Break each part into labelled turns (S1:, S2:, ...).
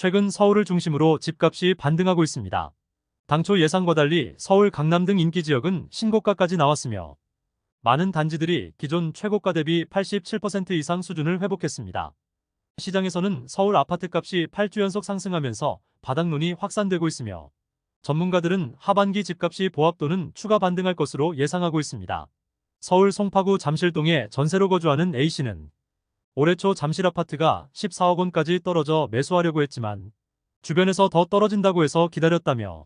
S1: 최근 서울을 중심으로 집값이 반등하고 있습니다. 당초 예상과 달리 서울, 강남 등 인기 지역은 신고가까지 나왔으며 많은 단지들이 기존 최고가 대비 87% 이상 수준을 회복했습니다. 시장에서는 서울 아파트값이 8주 연속 상승하면서 바닥론이 확산되고 있으며 전문가들은 하반기 집값이 보합 또는 추가 반등할 것으로 예상하고 있습니다. 서울 송파구 잠실동에 전세로 거주하는 A씨는 올해 초 잠실 아파트가 14억 원까지 떨어져 매수하려고 했지만 주변에서 더 떨어진다고 해서 기다렸다며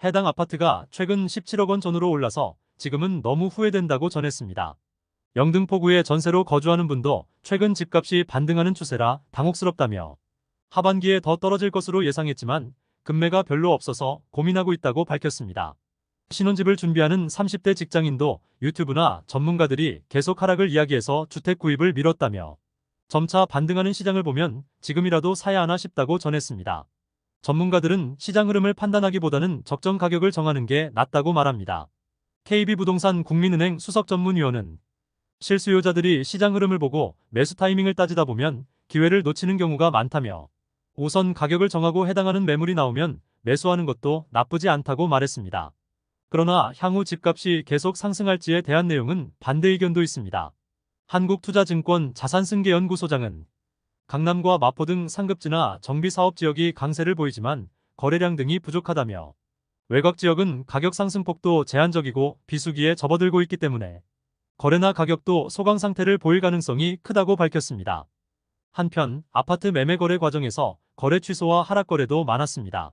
S1: 해당 아파트가 최근 17억 원 전후로 올라서 지금은 너무 후회된다고 전했습니다. 영등포구에 전세로 거주하는 분도 최근 집값이 반등하는 추세라 당혹스럽다며 하반기에 더 떨어질 것으로 예상했지만 금매가 별로 없어서 고민하고 있다고 밝혔습니다. 신혼집을 준비하는 30대 직장인도 유튜브나 전문가들이 계속 하락을 이야기해서 주택 구입을 미뤘다며 점차 반등하는 시장을 보면 지금이라도 사야 하나 싶다고 전했습니다. 전문가들은 시장 흐름을 판단하기보다는 적정 가격을 정하는 게 낫다고 말합니다. KB부동산 국민은행 수석전문위원은 실수요자들이 시장 흐름을 보고 매수 타이밍을 따지다 보면 기회를 놓치는 경우가 많다며 우선 가격을 정하고 해당하는 매물이 나오면 매수하는 것도 나쁘지 않다고 말했습니다. 그러나 향후 집값이 계속 상승할지에 대한 내용은 반대 의견도 있습니다. 한국투자증권 자산승계연구소장은 강남과 마포 등 상급지나 정비사업 지역이 강세를 보이지만 거래량 등이 부족하다며 외곽 지역은 가격 상승폭도 제한적이고 비수기에 접어들고 있기 때문에 거래나 가격도 소강 상태를 보일 가능성이 크다고 밝혔습니다. 한편 아파트 매매 거래 과정에서 거래 취소와 하락 거래도 많았습니다.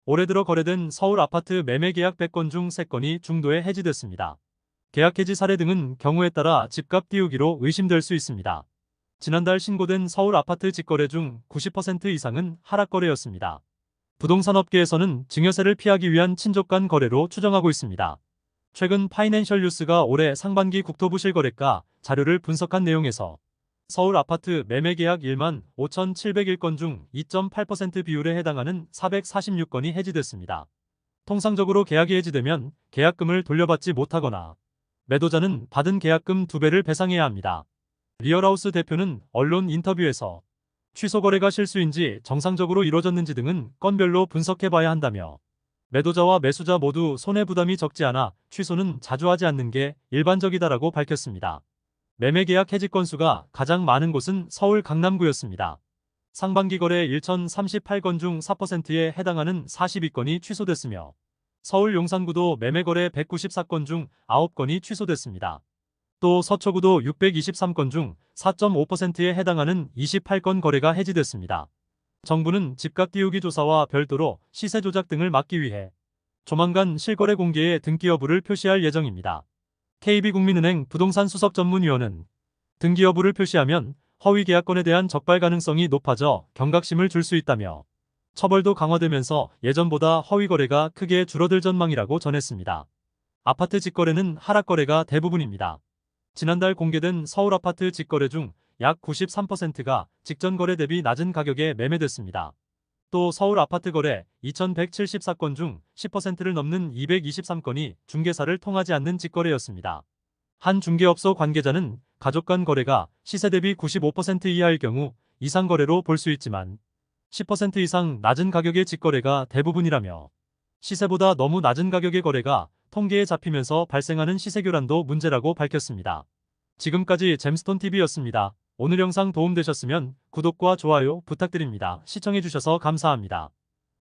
S1: 올해 들어 거래된 서울 아파트 매매 계약 100건 중 3건이 중도에 해지됐습니다. 계약 해지 사례 등은 경우에 따라 집값 띄우기로 의심될 수 있습니다. 지난달 신고된 서울 아파트 직거래 중 90% 이상은 하락 거래였습니다. 부동산 업계에서는 증여세를 피하기 위한 친족 간 거래로 추정하고 있습니다. 최근 파이낸셜 뉴스가 올해 상반기 국토부 실거래가 자료를 분석한 내용에서 서울 아파트 매매 계약 1만 5,701건 중 2.8% 비율에 해당하는 446건이 해지됐습니다. 통상적으로 계약이 해지되면 계약금을 돌려받지 못하거나 매도자는 받은 계약금 2배를 배상해야 합니다. 리얼하우스 대표는 언론 인터뷰에서 취소 거래가 실수인지 정상적으로 이루어졌는지 등은 건별로 분석해봐야 한다며 매도자와 매수자 모두 손해부담이 적지 않아 취소는 자주 하지 않는 게 일반적이다라고 밝혔습니다. 매매 계약 해지 건수가 가장 많은 곳은 서울 강남구였습니다. 상반기 거래 1,038건 중 4%에 해당하는 42건이 취소됐으며 서울 용산구도 매매 거래 194건 중 9건이 취소됐습니다. 또 서초구도 623건 중 4.5%에 해당하는 28건 거래가 해지됐습니다. 정부는 집값 띄우기 조사와 별도로 시세 조작 등을 막기 위해 조만간 실거래 공개에 등기 여부를 표시할 예정입니다. KB국민은행 부동산 수석전문위원은 등기 여부를 표시하면 허위 계약건에 대한 적발 가능성이 높아져 경각심을 줄 수 있다며 처벌도 강화되면서 예전보다 허위 거래가 크게 줄어들 전망이라고 전했습니다. 아파트 직거래는 하락 거래가 대부분입니다. 지난달 공개된 서울 아파트 직거래 중 약 93%가 직전 거래 대비 낮은 가격에 매매됐습니다. 또 서울 아파트 거래 2,174건 중 10%를 넘는 223건이 중개사를 통하지 않는 직거래였습니다. 한 중개업소 관계자는 가족 간 거래가 시세 대비 95% 이하일 경우 이상 거래로 볼 수 있지만 10% 이상 낮은 가격의 직거래가 대부분이라며 시세보다 너무 낮은 가격의 거래가 통계에 잡히면서 발생하는 시세교란도 문제라고 밝혔습니다. 지금까지 잼스톤TV였습니다. 오늘 영상 도움되셨으면 구독과 좋아요 부탁드립니다. 시청해주셔서 감사합니다.